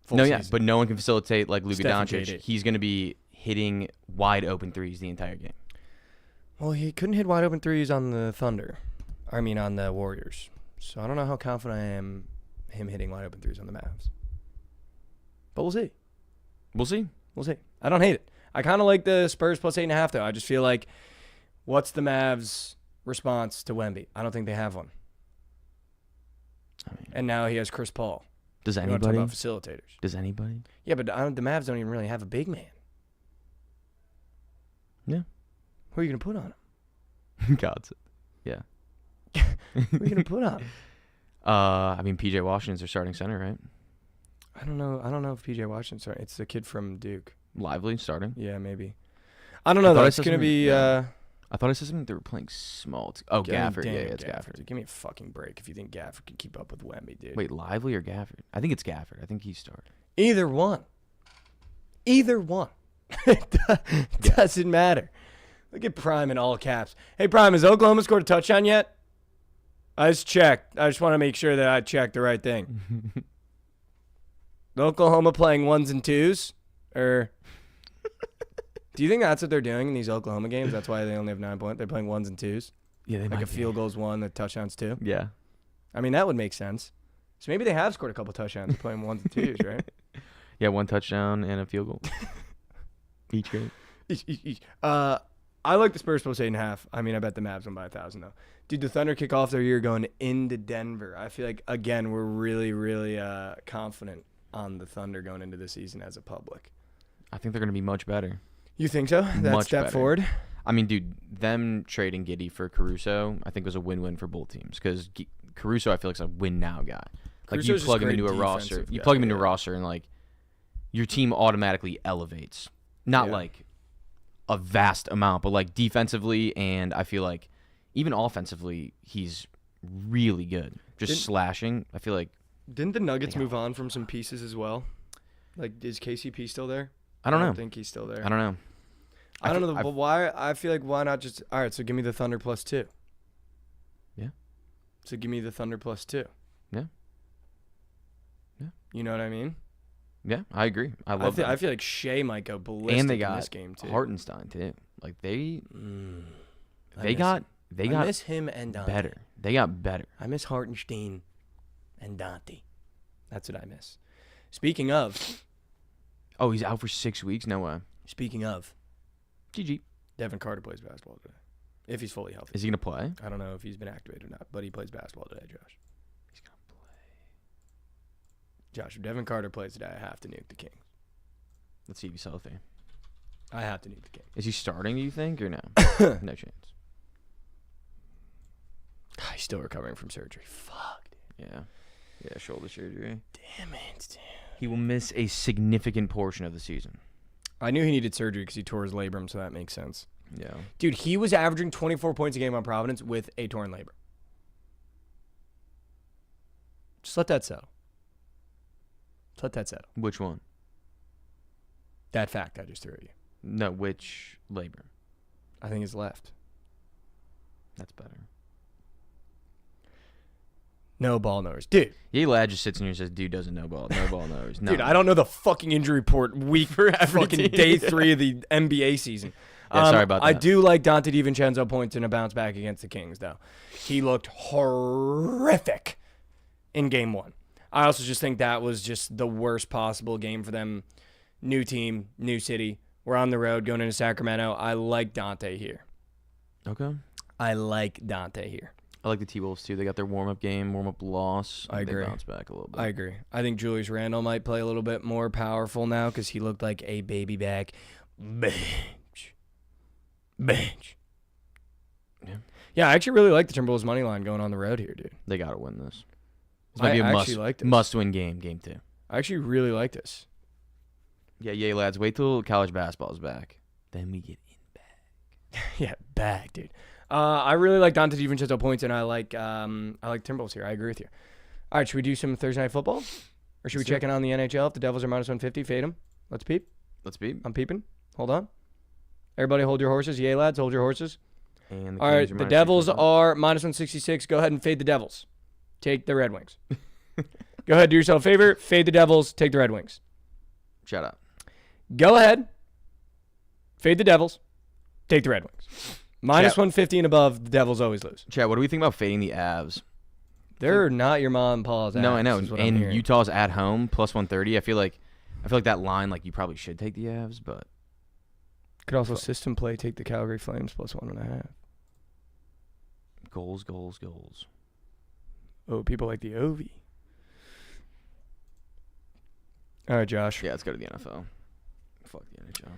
Full No, yeah, season. but no one can facilitate like Luka Steph and Doncic. KD. He's going to be hitting wide open threes the entire game. Well, he couldn't hit wide open threes on the Thunder. I mean, on the Warriors. So I don't know how confident I am him hitting wide open threes on the Mavs. But we'll see. We'll see. We'll see. I don't hate it. I kind of like the Spurs plus 8.5, though. I just feel like, what's the Mavs' response to Wemby? I don't think they have one. I mean, And now he has Chris Paul. does You want to anybody? talk about facilitators? Does anybody? Yeah, but the Mavs don't even really have a big man. Yeah. Who are you going to put on him? God's. Yeah. Who are you going to put on him? I mean, PJ Washington's their starting center, right? I don't know if PJ Washington's starting. It's the kid from Duke. Lively starting. Yeah, maybe. I don't know, I though. thought I It's saw going to something- be... yeah. I thought I said something they were playing small. Oh, Gafford. Yeah, it's Gafford. Dude, give me a fucking break if you think Gafford can keep up with Wemby, dude. Wait, Lively or Gafford? I think it's Gafford. I think he started. Either one. It doesn't matter. Look at Prime in all caps. Hey, Prime, has Oklahoma scored a touchdown yet? I just checked. I just want to make sure that I checked the right thing. Oklahoma playing 1s and 2s? Or do you think that's what they're doing in these Oklahoma games? That's why they only have 9 points. They're playing 1s and 2s? Yeah, they Like might a field goal's 1, the touchdown's 2? Yeah. I mean, that would make sense. So maybe they have scored a couple touchdowns playing 1s and 2s, right? Yeah, 1 touchdown and a field goal. Each game. I like the Spurs plus 8.5. I mean, I bet the Mavs won by 1,000 though. Dude, the Thunder kick off their year going into Denver. I feel like again we're really, really confident on the Thunder going into the season as a public. I think they're going to be much better. You think so? That Much step better. forward. I mean, dude, them trading Giddey for Caruso, I think was a win-win for both teams because Caruso, I feel like, is a win-now guy. Like Caruso's you just plug him great into a roster, defensive you guy, plug him into a yeah. roster, and like your team automatically elevates. Not Yeah. like a vast amount, but like defensively, and I feel like even offensively, he's really good. Just slashing. I feel like Didn't the Nuggets They got move on from some pieces as well? Like, is KCP still there? I don't know. think he's still there. I don't know. I don't know. But why? I feel like why not just? All right, so give me the Thunder +2. Yeah. So give me the Thunder +2. Yeah. Yeah. You know what I mean? Yeah, I agree. I feel like Shea might go ballistic and they in got this game too. Hartenstein too. Like they I got miss him and Dante. better. They got better. I miss Hartenstein and Dante. That's what I miss. Speaking of, Oh, he's out for 6 weeks. No way. GG. Devin Carter plays basketball today, if he's fully healthy. Is he gonna play? I don't know if he's been activated or not, but he plays basketball today, Josh. He's gonna play. Josh, if Devin Carter plays today, I have to nuke the Kings. Let's see if he's healthy. I have to nuke the Kings. Is he starting? Do you think or no? No chance. He's still recovering from surgery. Fuck, dude. Yeah, shoulder surgery. Damn it, dude. He will miss a significant portion of the season. I knew he needed surgery because he tore his labrum, so that makes sense. Yeah. Dude, he was averaging 24 points a game on Providence with a torn labrum. Just let that settle. Just let that settle. Which one? That fact I just threw at you. No, which labor? I think it's left. That's better. No ball knowers. Dude. Yay Lad just sits in here and says, dude doesn't know ball. No ball knows. No. Dude, I don't know the fucking injury report week for every fucking team. day 3 of the NBA season. Yeah, sorry about that. I do like Dante DiVincenzo points in a bounce back against the Kings, though. He looked horrific in game 1. I also just think that was just the worst possible game for them. New team, new city. We're on the road going into Sacramento. I like Dante here. Okay. I like Dante here. I like the T-Wolves, too. They got their warm-up game, warm-up loss. I agree. They bounce back a little bit. I agree. I think Julius Randle might play a little bit more powerful now because he looked like a baby back bench. Yeah, I actually really like the Timberwolves money line going on the road here, dude. They got to win this. This I might be a actually like this. must-win game, game 2. I actually really like this. Yeah, yay, lads. Wait till college basketball is back. Then we get in back. Yeah, back, dude. I really like Dante DiVincenzo points, and I like Timberwolves here. I agree with you. All right, should we do some Thursday Night Football? Or should we check in on the NHL? If the Devils are -150, fade them. Let's peep. Let's be. I'm peeping. Hold on. Everybody hold your horses. Yay, lads, hold your horses. And All right, Kings are the -6%. Devils are -166. Go ahead and fade the Devils. Take the Red Wings. Go ahead, do yourself a favor. Fade the Devils. Take the Red Wings. Shut up. Go ahead. Fade the Devils. Take the Red Wings. -150 and above, the Devils always lose. Chad, what do we think about fading the Avs? They're not your mom and pa's No, I know. ass, is what I'm And hearing. Utah's at home, +130. I feel like that line, like, you probably should take the Avs, but Could also system play, take the Calgary Flames +1.5. goals. Oh, people like the OV. All right, Josh. Yeah, let's go to the NFL. Fuck the NHL.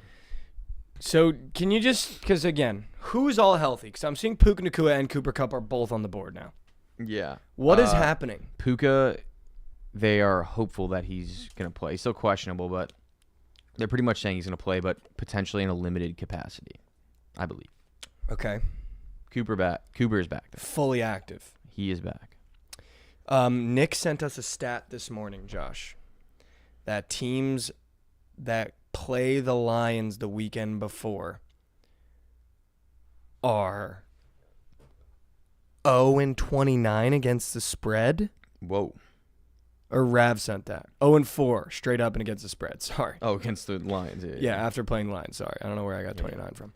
So can you just, because again, who's all healthy? Because I'm seeing Puka Nacua and Cooper Kupp are both on the board now. Yeah. What is happening? Puka, they are hopeful that he's going to play. He's still questionable, but they're pretty much saying he's going to play, but potentially in a limited capacity, I believe. Okay. Cooper is back. Though. Fully active. He is back. Nick sent us a stat this morning, Josh, that teams that play the Lions the weekend before are 0-29 against the spread. Whoa. Or Rav sent that. 0-4 straight up and against the spread. Sorry. Oh, against the Lions. Yeah, after playing Lions. Sorry. I don't know where I got 29 from.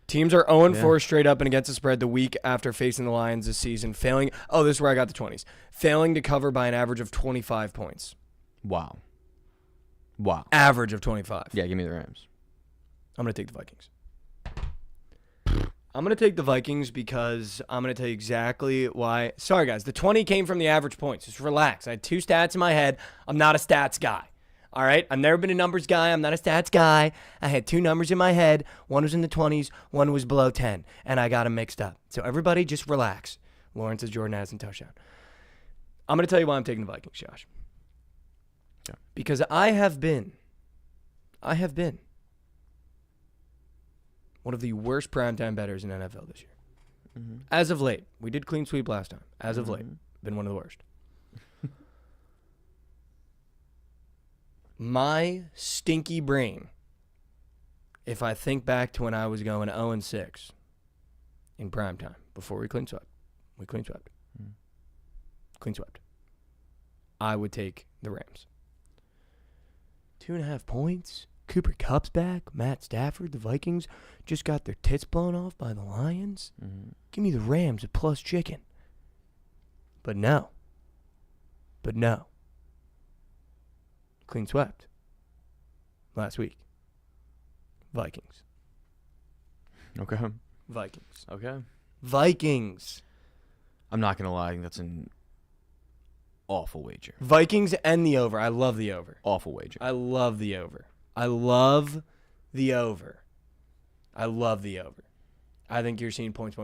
Teams are 0-4 straight up and against the spread the week after facing the Lions this season, failing. Oh, this is where I got the 20s. Failing to cover by an average of 25 points. Wow. Average of 25. Yeah, give me the Rams. I'm going to take the Vikings. I'm going to take the Vikings because I'm going to tell you exactly why. Sorry, guys. The 20 came from the average points. Just relax. I had 2 stats in my head. I'm not a stats guy. All right? I've never been a numbers guy. I'm not a stats guy. I had 2 numbers in my head. One was in the 20s. One was below 10. And I got them mixed up. So everybody just relax. Lawrence says Jordan Addison touchdown. I'm going to tell you why I'm taking the Vikings, Josh. Yeah. Because I have been one of the worst primetime bettors in NFL this year. Mm-hmm. As of late. We did clean sweep last time. As of late. Been one of the worst. My stinky brain if I think back to when I was going 0-6 in primetime before we clean swept, I would take the Rams. 2.5 points. Cooper Kupp's back. Matt Stafford. The Vikings just got their tits blown off by the Lions. Mm-hmm. Give me the Rams at plus chicken. But no. Clean swept last week. Vikings. Okay. Vikings. I'm not gonna lie. I think that's an awful wager. Vikings and the over. I love the over. Awful wager. I love the over. I think you're seeing points.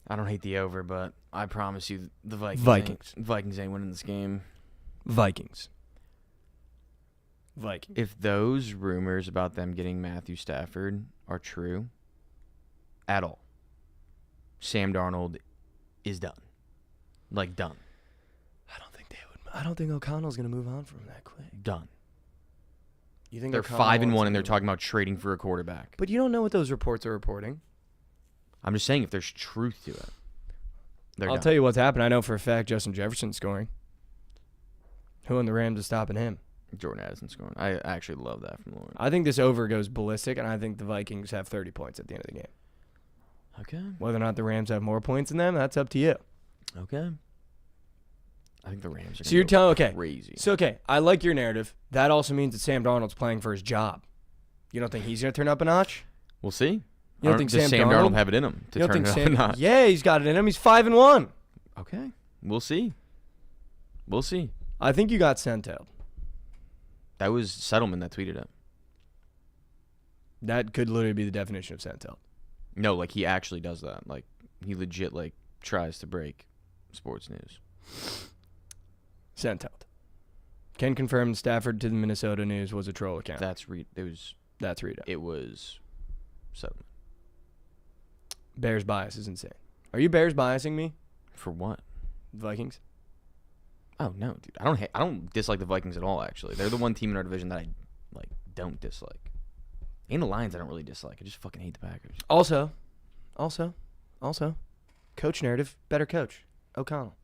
I don't hate the over, but I promise you the Vikings ain't winning this game. Vikings. If those rumors about them getting Matthew Stafford are true at all, Sam Darnold is done. Like, done. I don't think O'Connell's going to move on from him that quick. Done. You think they're O'Connell 5-1 and they're talking about trading for a quarterback. But you don't know what those reports are reporting. I'm just saying if there's truth to it. I'll tell you what's happened. I know for a fact Justin Jefferson's scoring. Who in the Rams is stopping him? Jordan Addison scoring. I actually love that from Lauren. I think this over goes ballistic, and I think the Vikings have 30 points at the end of the game. Okay. Whether or not the Rams have more points than them, that's up to you. Okay. I think the Rams are so you're telling crazy. So, I like your narrative. That also means that Sam Darnold's playing for his job. You don't think he's going to turn up a notch? We'll see. You don't think does Sam Darnold have it in him to turn it up a notch? Yeah, he's got it in him. He's 5-1. Okay. We'll see. I think you got sent-tailed. That was Settleman that tweeted it. That could literally be the definition of sent-tailed. No, like he actually does that. Like he legit tries to break sports news. Sent-tailed. Can confirm Stafford to the Minnesota News was a troll account. That's read. It was Settleman. Bears bias is insane. Are you Bears biasing me? For what? Vikings? Oh no, dude. I don't dislike the Vikings at all. Actually, they're the one team in our division that I don't dislike. And the Lions I don't really dislike. I just fucking hate the Packers. Also, coach narrative, better coach, O'Connell.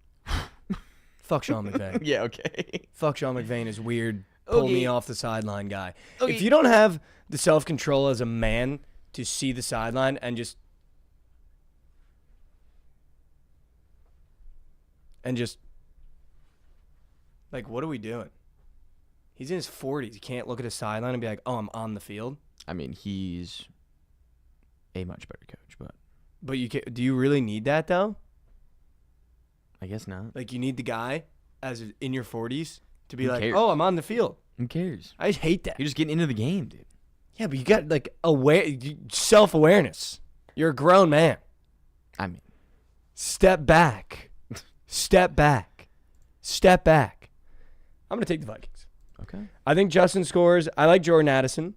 Fuck Sean McVay. Yeah, okay. Fuck Sean McVay is weird, pull me off the sideline guy. Okay. If you don't have the self-control as a man to see the sideline and just like, what are we doing? He's in his 40s. He can't look at his sideline and be like, oh, I'm on the field. I mean, he's a much better coach, But do you really need that, though? I guess not. Like, you need the guy as in your 40s to be like, cares? oh, I'm on the field. Who cares? I just hate that. You're just getting into the game, dude. Yeah, but you got, self-awareness. You're a grown man. I mean. Step back. I'm going to take the Vikings. Okay. I think Justin scores. I like Jordan Addison.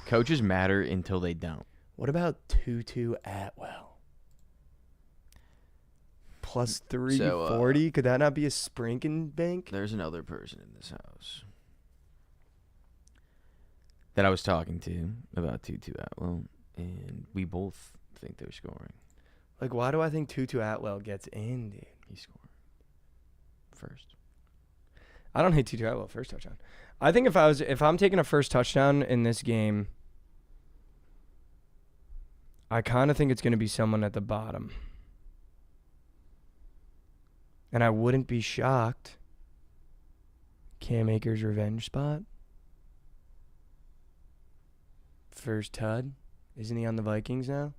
Coaches matter until they don't. What about Tutu Atwell? Plus 340? Could that not be a sprinkin' bank? There's another person in this house that I was talking to about Tutu Atwell, and we both think they're scoring. Like, why do I think Tutu Atwell gets in, dude? He's scoring first. I don't hate Tutu Atwell first touchdown. I think if I'm taking a first touchdown in this game, I kind of think it's going to be someone at the bottom. And I wouldn't be shocked. Cam Akers' revenge spot. First Tud. Isn't he on the Vikings now?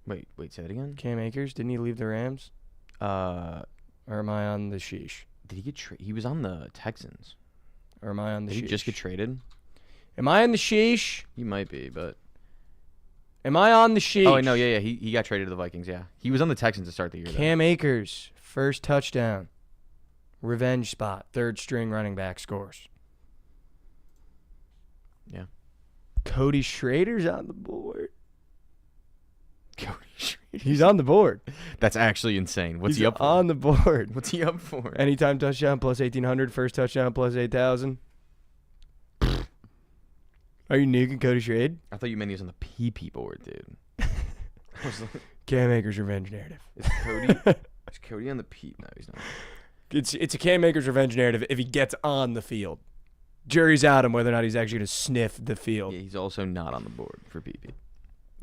Wait, say that again? Cam Akers, didn't he leave the Rams? Or am I on the sheesh? Did he get he was on the Texans. Or am I on the sheesh? Did he just get traded? Am I on the sheesh? He might be, but... Am I on the sheesh? Oh, no, yeah. He got traded to the Vikings, yeah. He was on the Texans to start the year, Cam Akers, first touchdown. Revenge spot. Third string running back scores. Yeah. Cody Schrader's on the board. Cody Schrader. He's on the board. That's actually insane. What's He's he up for? on the board. What's he up for? Anytime touchdown plus 1,800. First touchdown plus 8,000. Are you nuking Cody Schrader? I thought you meant he was on the PP board, dude. I was like, Cam Akers revenge narrative. is Cody on the P? No, he's not. It's a Cam Akers revenge narrative if he gets on the field. Jury's out on whether or not he's actually going to sniff the field. Yeah, he's also not on the board for PP.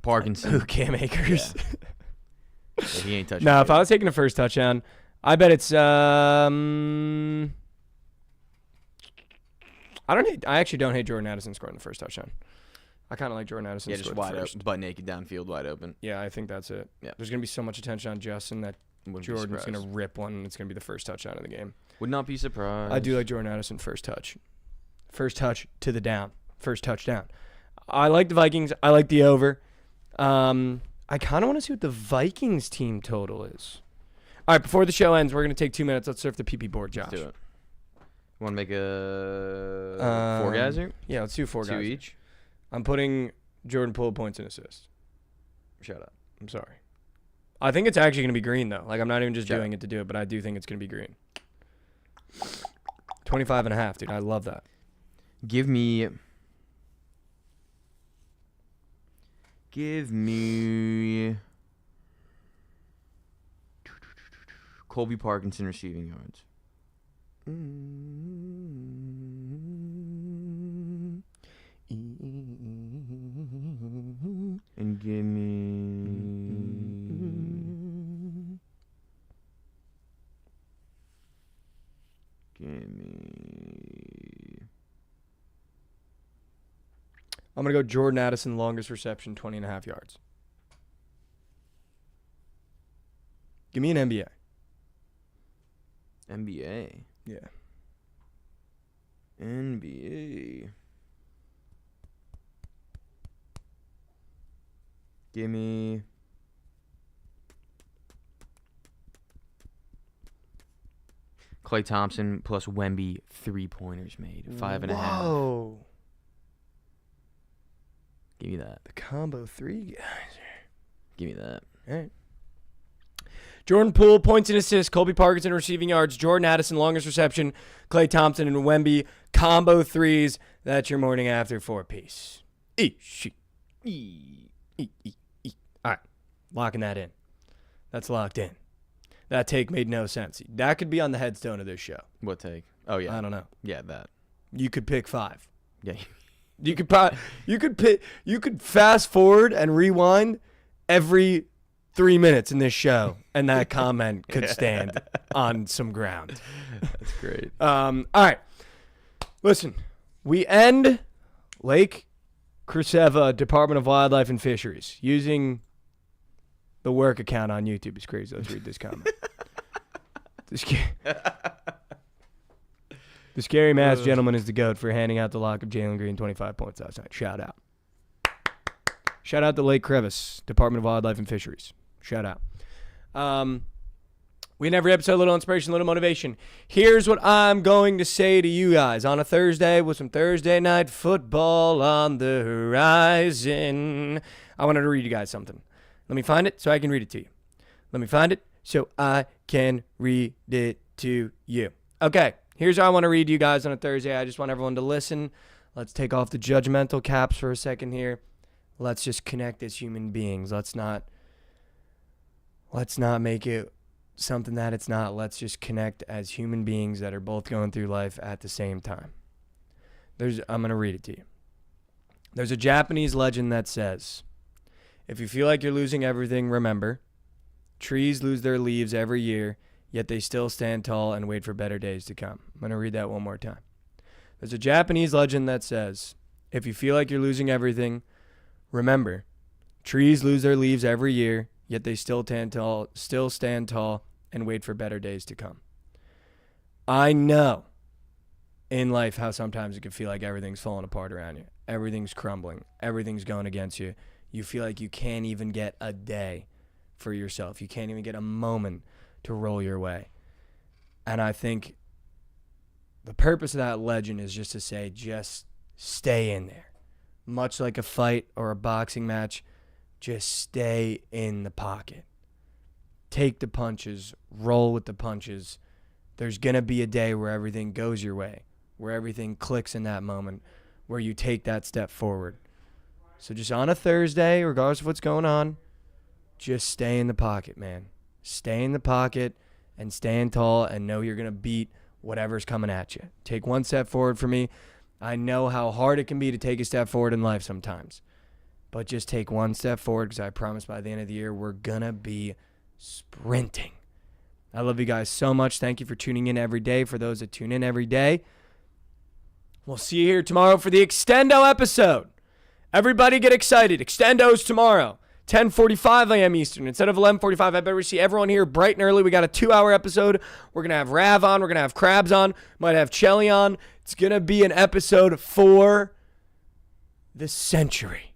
Parkinson. Who, Cam Akers? Yeah, he ain't touching. No, if I was taking a first touchdown, I bet it's I actually don't hate Jordan Addison scoring the first touchdown. I kind of like Jordan Addison. Yeah, just wide open, butt naked downfield, wide open. Yeah, I think that's it. Yeah. There's gonna be so much attention on Justin that Wouldn't be Jordan's surprised. gonna rip one, and it's gonna be the first touchdown of the game. Would not be surprised. I do like Jordan Addison first touch to the down, first touchdown. I like the Vikings. I like the over. I kind of want to see what the Vikings team total is. All right, before the show ends, we're gonna take 2 minutes. Let's surf the PP board, Josh. Let's do it. Want to make a 4 guys here? Yeah, let's do 4 guys. 2 each. I'm putting Jordan Poole points and assists. Shut up. I'm sorry. I think it's actually going to be green, though. Like, I'm not even just Shut doing it to do it, but I do think it's going to be green. 25.5, dude. I love that. Give me Colby Parkinson receiving yards. And give me I'm going to go Jordan Addison, longest reception, 20.5 yards. Give me an NBA. NBA. Yeah. NBA. Give me Klay Thompson plus Wemby 3-pointers made. 5.5. Whoa. Give me that. The combo 3 guys. Give me that. All right. Jordan Poole, points and assists. Colby Parkinson, receiving yards. Jordan Addison, longest reception. Klay Thompson and Wemby, combo 3s. That's your morning after 4-piece. All right. Locking that in. That's locked in. That take made no sense. That could be on the headstone of this show. What take? Oh, yeah. I don't know. Yeah, that. You could pick 5. Yeah. You could fast forward and rewind every 3 minutes in this show, and that comment could stand on some ground. That's great. All right. Listen, we end Lake Cruseva Department of Wildlife and Fisheries using the work account on YouTube. It's crazy. Let's read this comment. The scary masked gentleman is the GOAT for handing out the lock of Jalen Green 25 points last night. Shout out. Shout out to Lake Crevice, Department of Wildlife and Fisheries. Shout out. We in every episode, a little inspiration, a little motivation. Here's what I'm going to say to you guys on a Thursday with some Thursday night football on the horizon. I wanted to read you guys something. Let me find it so I can read it to you. Let me find it so I can read it to you. Okay, here's what I want to read to you guys on a Thursday. I just want everyone to listen. Let's take off the judgmental caps for a second here. Let's just connect as human beings. Let's not make it something that it's not. Let's just connect as human beings that are both going through life at the same time. I'm going to read it to you. There's a Japanese legend that says, if you feel like you're losing everything, remember, trees lose their leaves every year, yet they still stand tall and wait for better days to come. I'm going to read that one more time. There's a Japanese legend that says, if you feel like you're losing everything, remember, trees lose their leaves every year, yet they still stand tall and wait for better days to come. I know in life how sometimes it can feel like everything's falling apart around you. Everything's crumbling. Everything's going against you. You feel like you can't even get a day for yourself. You can't even get a moment to roll your way. And I think the purpose of that legend is just to say, just stay in there. Much like a fight or a boxing match, just stay in the pocket. Take the punches. Roll with the punches. There's going to be a day where everything goes your way, where everything clicks in that moment, where you take that step forward. So just on a Thursday, regardless of what's going on, just stay in the pocket, man. Stay in the pocket and stand tall and know you're going to beat whatever's coming at you. Take one step forward for me. I know how hard it can be to take a step forward in life sometimes. But just take one step forward because I promise by the end of the year, we're going to be sprinting. I love you guys so much. Thank you for tuning in every day. For those that tune in every day, we'll see you here tomorrow for the Extendo episode. Everybody get excited. Extendo's tomorrow, 10:45 a.m. Eastern. Instead of 11:45, I better see everyone here bright and early. We got a 2-hour episode. We're going to have Rav on. We're going to have Krabs on. Might have Chelly on. It's going to be an episode for the century.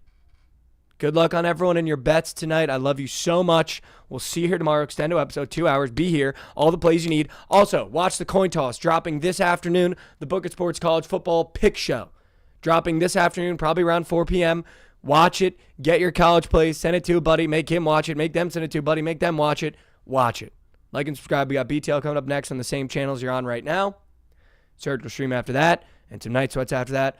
Good luck on everyone in your bets tonight. I love you so much. We'll see you here tomorrow. Extendo episode, 2 hours. Be here. All the plays you need. Also, watch the coin toss dropping this afternoon. The Bookit Sports College Football Pick Show. Dropping this afternoon, probably around 4 p.m. Watch it. Get your college plays. Send it to a buddy. Make him watch it. Make them send it to a buddy. Make them watch it. Watch it. Like and subscribe. We got BTL coming up next on the same channels you're on right now. Surgical stream after that. And some night sweats after that.